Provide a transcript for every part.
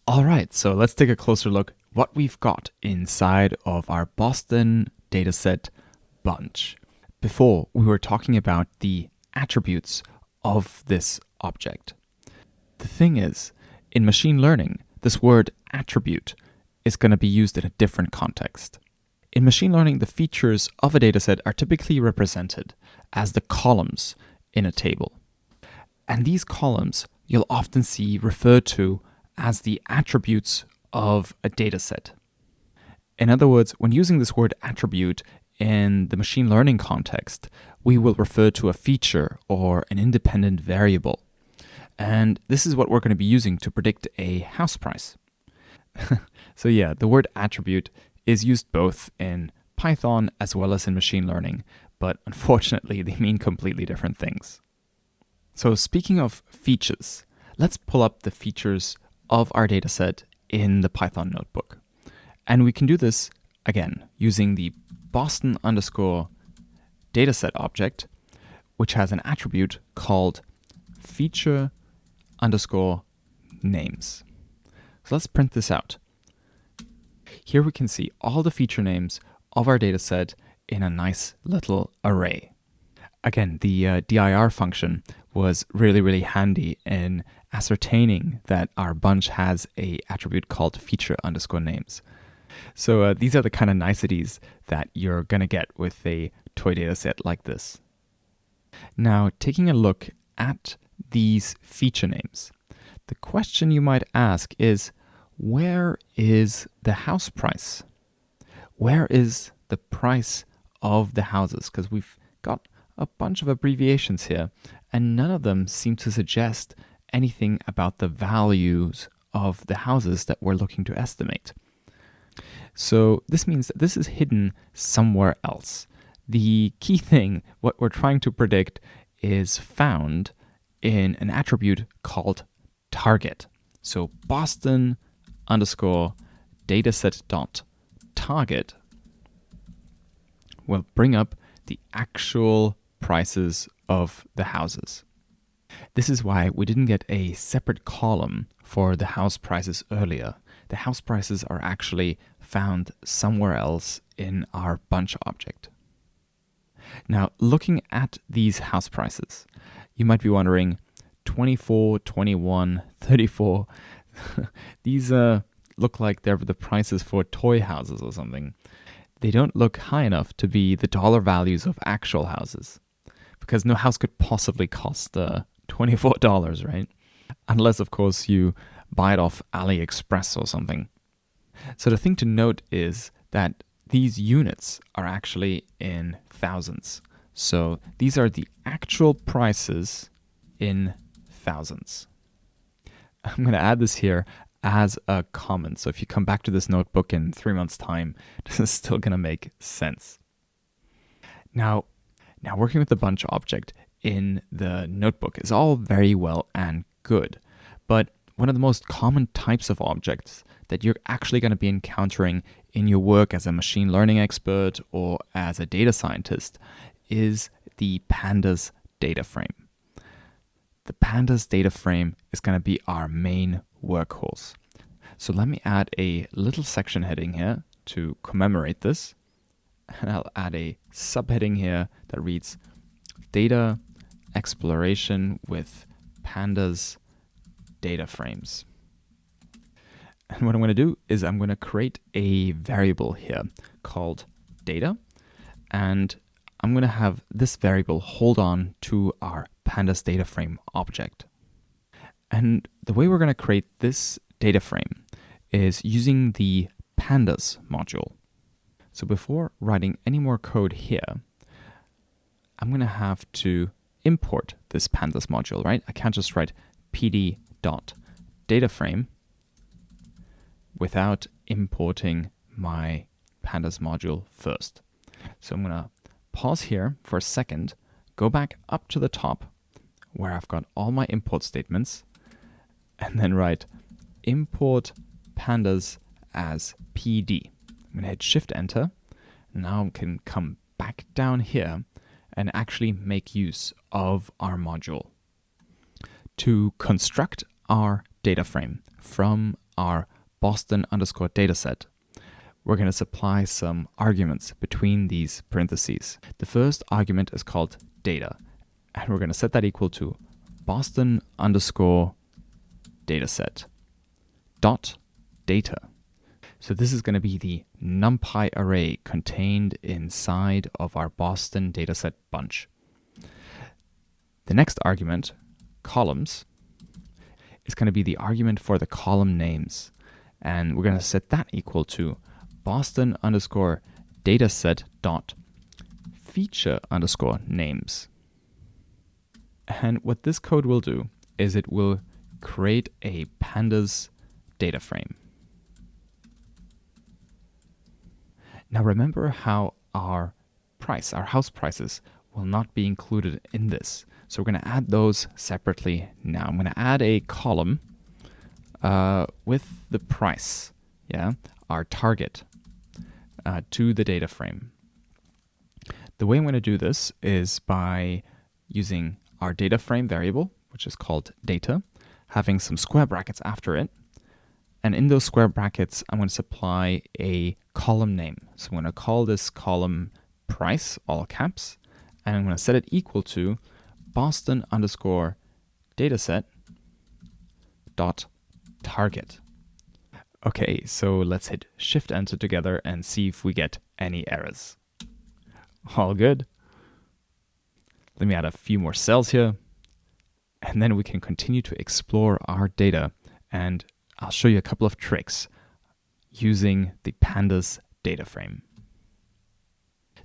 All right, so let's take a closer look what we've got inside of our Boston dataset bunch. Before, we were talking about the attributes of this object. The thing is, in machine learning, this word attribute is going to be used in a different context. In machine learning, the features of a dataset are typically represented as the columns in a table. And these columns you'll often see referred to as the attributes of a dataset. In other words, when using this word attribute in the machine learning context, we will refer to a feature or an independent variable. And this is what we're going to be using to predict a house price. So yeah, the word attribute is used both in Python as well as in machine learning, but unfortunately they mean completely different things. So speaking of features, let's pull up the features of our dataset in the Python notebook. And we can do this, again, using the Boston underscore dataset object, which has an attribute called feature underscore names. So let's print this out. Here we can see all the feature names of our dataset in a nice little array. Again, the dir function was really handy in ascertaining that our bunch has a attribute called feature underscore names. So these are the kind of niceties that you're going to get with a toy dataset like this. Now, taking a look at these feature names, the question you might ask is, where is the house price? Where is the price of the houses? Because we've got a bunch of abbreviations here, and none of them seem to suggest anything about the values of the houses that we're looking to estimate. So this means that this is hidden somewhere else. The key thing, what we're trying to predict, is found in an attribute called target. So Boston underscore dataset dot target will bring up the actual prices of the houses. This is why we didn't get a separate column for the house prices earlier. The house prices are actually found somewhere else in our bunch object. Now, looking at these house prices, you might be wondering, 24, 21, 34, these look like they're the prices for toy houses or something. They don't look high enough to be the dollar values of actual houses, because no house could possibly cost $24, right? Unless, of course, you buy it off AliExpress or something. So the thing to note is that these units are actually in thousands. So these are the actual prices in thousands. I'm going to add this here as a comment. So if you come back to this notebook in 3 months' time, this is still going to make sense. Now working with the bunch object in the notebook is all very well and good, but one of the most common types of objects that you're actually going to be encountering in your work as a machine learning expert or as a data scientist is the pandas data frame. The pandas data frame is going to be our main workhorse. So let me add a little section heading here to commemorate this. And I'll add a subheading here that reads data exploration with pandas data frames. And what I'm going to do is I'm going to create a variable here called data, and I'm going to have this variable hold on to our pandas data frame object. And the way we're going to create this data frame is using the pandas module. So before writing any more code here, I'm going to have to import this pandas module, right? I can't just write pd.dataframe without importing my pandas module first. So I'm going to pause here for a second, go back up to the top where I've got all my import statements, and then write import pandas as pd. I'm going to hit Shift Enter. Now I can come back down here and actually make use of our module to construct our data frame from our Boston underscore dataset, we're going to supply some arguments between these parentheses. The first argument is called data, and we're going to set that equal to Boston underscore dataset dot data. So this is going to be the NumPy array contained inside of our Boston dataset bunch. The next argument, columns, is going to be the argument for the column names. And we're going to set that equal to Boston underscore dataset dot feature underscore names. And what this code will do is it will create a pandas data frame. Now remember how our house prices will not be included in this. So we're going to add those separately now. I'm going to add a column with the price, our target, to the data frame. The way I'm going to do this is by using our data frame variable, which is called data, having some square brackets after it. And in those square brackets, I'm going to supply a column name. So I'm going to call this column price, all caps, and I'm going to set it equal to Boston underscore dataset dot target. Okay, so let's hit Shift Enter together and see if we get any errors. All good. Let me add a few more cells here, and then we can continue to explore our data, and I'll show you a couple of tricks using the pandas data frame.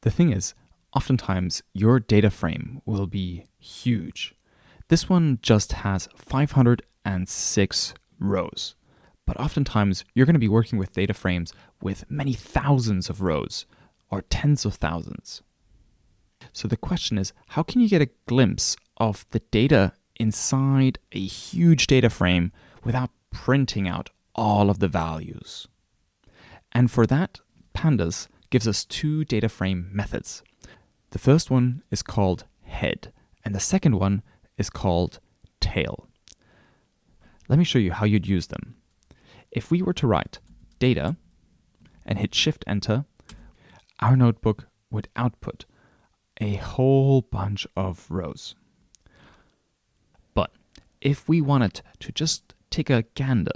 The thing is, oftentimes your data frame will be huge. This one just has 506 rows, but oftentimes you're going to be working with data frames with many thousands of rows or tens of thousands. So the question is, how can you get a glimpse of the data inside a huge data frame without printing out all of the values? And for that, pandas gives us two data frame methods. The first one is called head, and the second one is called tail. Let me show you how you'd use them. If we were to write data and hit Shift Enter, our notebook would output a whole bunch of rows. But if we wanted to just take a gander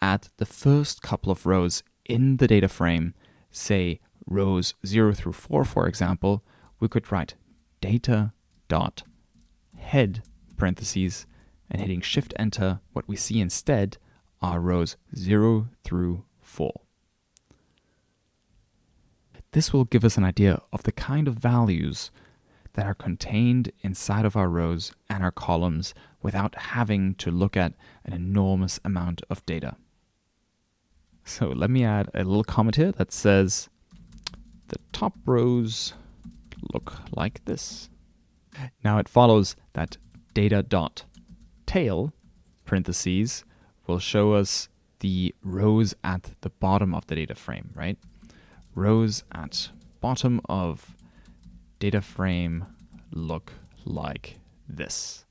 at the first couple of rows in the data frame, say rows 0 through 4, for example, we could write data dot head parentheses, and hitting Shift Enter, what we see instead are rows 0 through 4. This will give us an idea of the kind of values that are contained inside of our rows and our columns without having to look at an enormous amount of data. So let me add a little comment here that says the top rows look like this. Now it follows that data.tail parentheses will show us the rows at the bottom of the data frame, right? Rows at bottom of data frame look like this.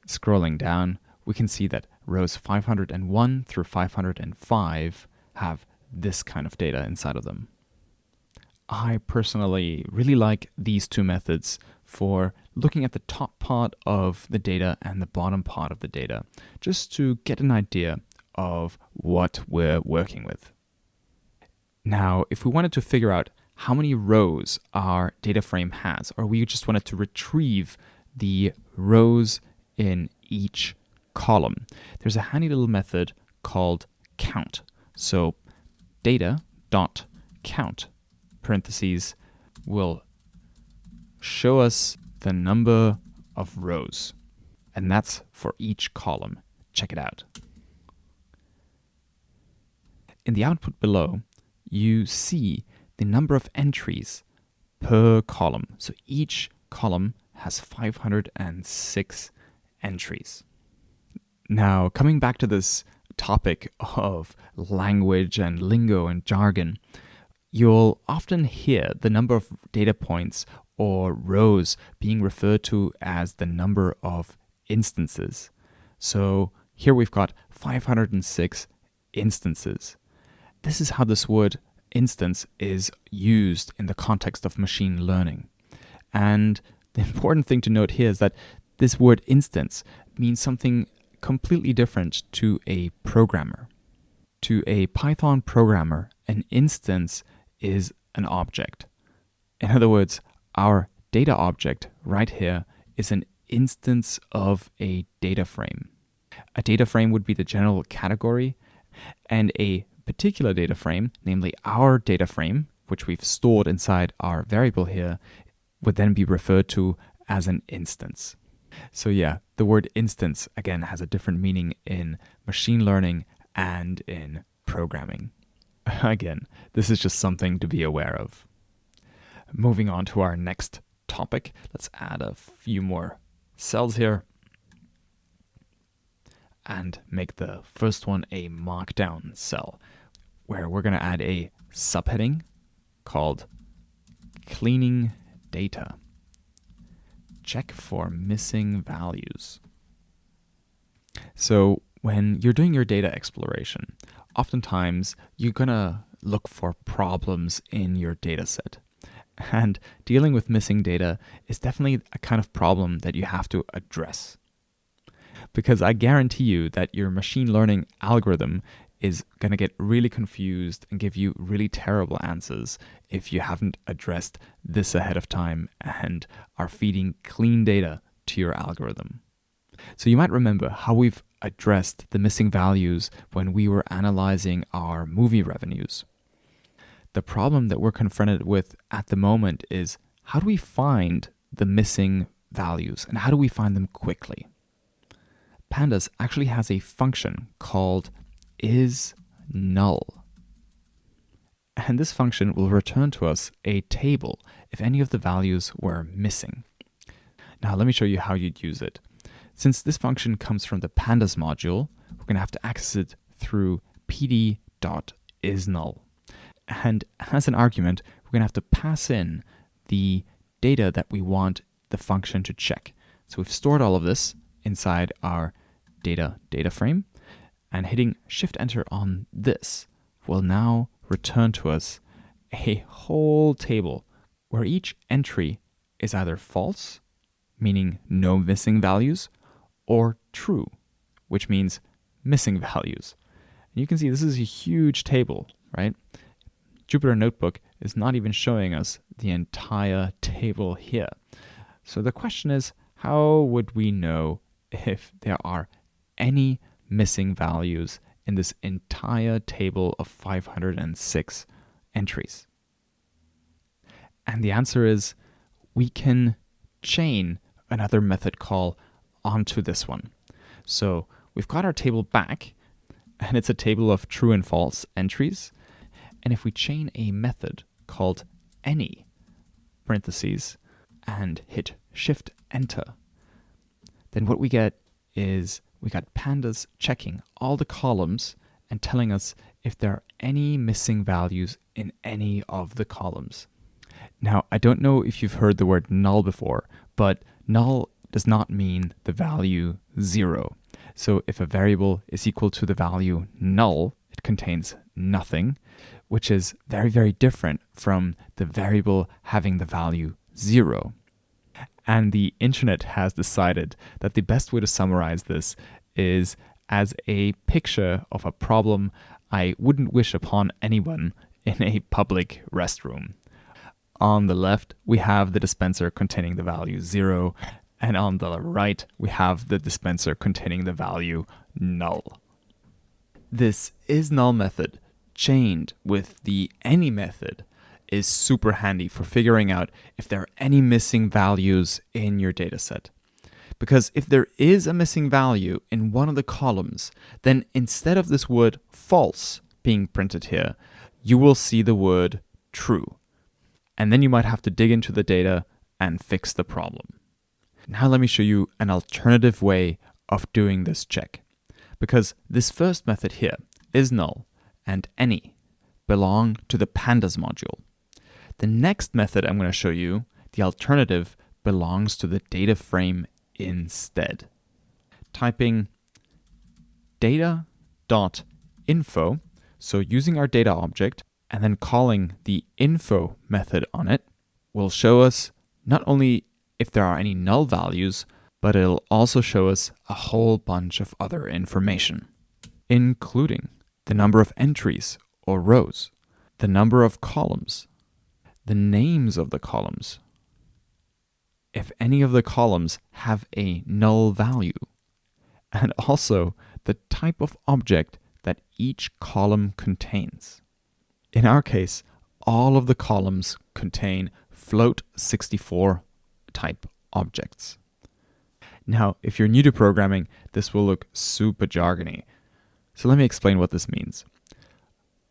Scrolling down, we can see that rows 501 through 505 have this kind of data inside of them. I personally really like these two methods for looking at the top part of the data and the bottom part of the data, just to get an idea of what we're working with. Now, if we wanted to figure out how many rows our data frame has, or we just wanted to retrieve the rows in each column, there's a handy little method called count. So data.count parentheses will show us the number of rows, and that's for each column. Check it out. In the output below, you see the number of entries per column. So each column has 506 entries. Now, coming back to this topic of language and lingo and jargon, you'll often hear the number of data points or rows being referred to as the number of instances. So here we've got 506 instances. This is how this word instance is used in the context of machine learning. And the important thing to note here is that this word instance means something completely different to a programmer. To a Python programmer, an instance is an object. In other words, our data object right here is an instance of a data frame. A data frame would be the general category, and a particular data frame, namely our data frame, which we've stored inside our variable here, would then be referred to as an instance. So yeah, the word instance, again, has a different meaning in machine learning and in programming. Again, this is just something to be aware of. Moving on to our next topic, let's add a few more cells here and make the first one a markdown cell, where we're going to add a subheading called cleaning data. Check for missing values. So when you're doing your data exploration, oftentimes you're going to look for problems in your data set. And dealing with missing data is definitely a kind of problem that you have to address. Because I guarantee you that your machine learning algorithm is going to get really confused and give you really terrible answers if you haven't addressed this ahead of time and are feeding clean data to your algorithm. So you might remember how we've addressed the missing values when we were analyzing our movie revenues. The problem that we're confronted with at the moment is, how do we find the missing values and how do we find them quickly? Pandas actually has a function called isNull. And this function will return to us a table if any of the values were missing. Now let me show you how you'd use it. Since this function comes from the pandas module, we're going to have to access it through pd.isNull. And as an argument, we're going to have to pass in the data that we want the function to check. So we've stored all of this inside our data frame, and hitting Shift-Enter on this will now return to us a whole table where each entry is either false, meaning no missing values, or true, which means missing values. And you can see this is a huge table, right? Jupyter Notebook is not even showing us the entire table here. So the question is, how would we know if there are any missing values in this entire table of 506 entries? And the answer is, we can chain another method call onto this one. So we've got our table back, and it's a table of true and false entries. And if we chain a method called any, parentheses, and hit Shift-Enter, then what we get is we got pandas checking all the columns and telling us if there are any missing values in any of the columns. Now, I don't know if you've heard the word null before, but null does not mean the value 0. So if a variable is equal to the value null, it contains nothing, which is very, very different from the variable having the value 0. And the internet has decided that the best way to summarize this is as a picture of a problem I wouldn't wish upon anyone in a public restroom. On the left, we have the dispenser containing the value 0, and on the right, we have the dispenser containing the value null. This isNull method, chained with the any method, is super handy for figuring out if there are any missing values in your dataset. Because if there is a missing value in one of the columns, then instead of this word false being printed here, you will see the word true. And then you might have to dig into the data and fix the problem. Now let me show you an alternative way of doing this check. Because this first method here, isNull, and any, belong to the pandas module. The next method I'm going to show you, the alternative, belongs to the data frame instead. Typing data.info, so using our data object and then calling the info method on it, will show us not only if there are any null values, but it'll also show us a whole bunch of other information, including the number of entries or rows, the number of columns, the names of the columns, if any of the columns have a null value, and also the type of object that each column contains. In our case, all of the columns contain float64 type objects. Now, if you're new to programming, this will look super jargony. So let me explain what this means.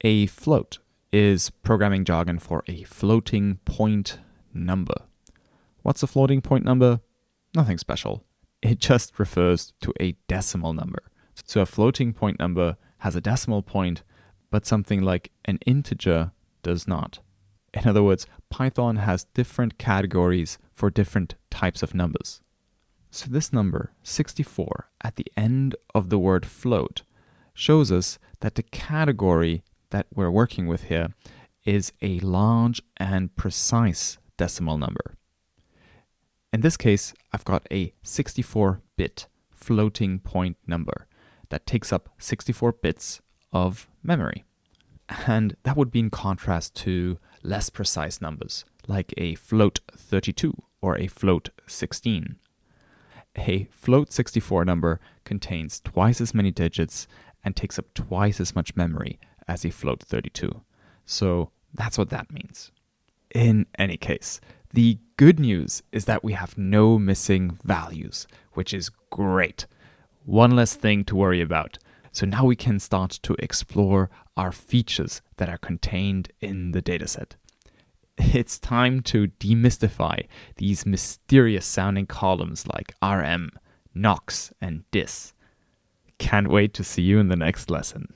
A float is programming jargon for a floating point number. What's a floating point number? Nothing special. It just refers to a decimal number. So a floating point number has a decimal point, but something like an integer does not. In other words, Python has different categories for different types of numbers. So this number, 64, at the end of the word float, shows us that the category that we're working with here is a large and precise decimal number. In this case, I've got a 64-bit floating point number that takes up 64 bits of memory. And that would be in contrast to less precise numbers, like a float 32 or a float 16. A float 64 number contains twice as many digits and takes up twice as much memory as a float 32. So that's what that means. In any case, the good news is that we have no missing values, which is great. One less thing to worry about. So now we can start to explore our features that are contained in the dataset. It's time to demystify these mysterious sounding columns like RM, NOX, and DIS. Can't wait to see you in the next lesson.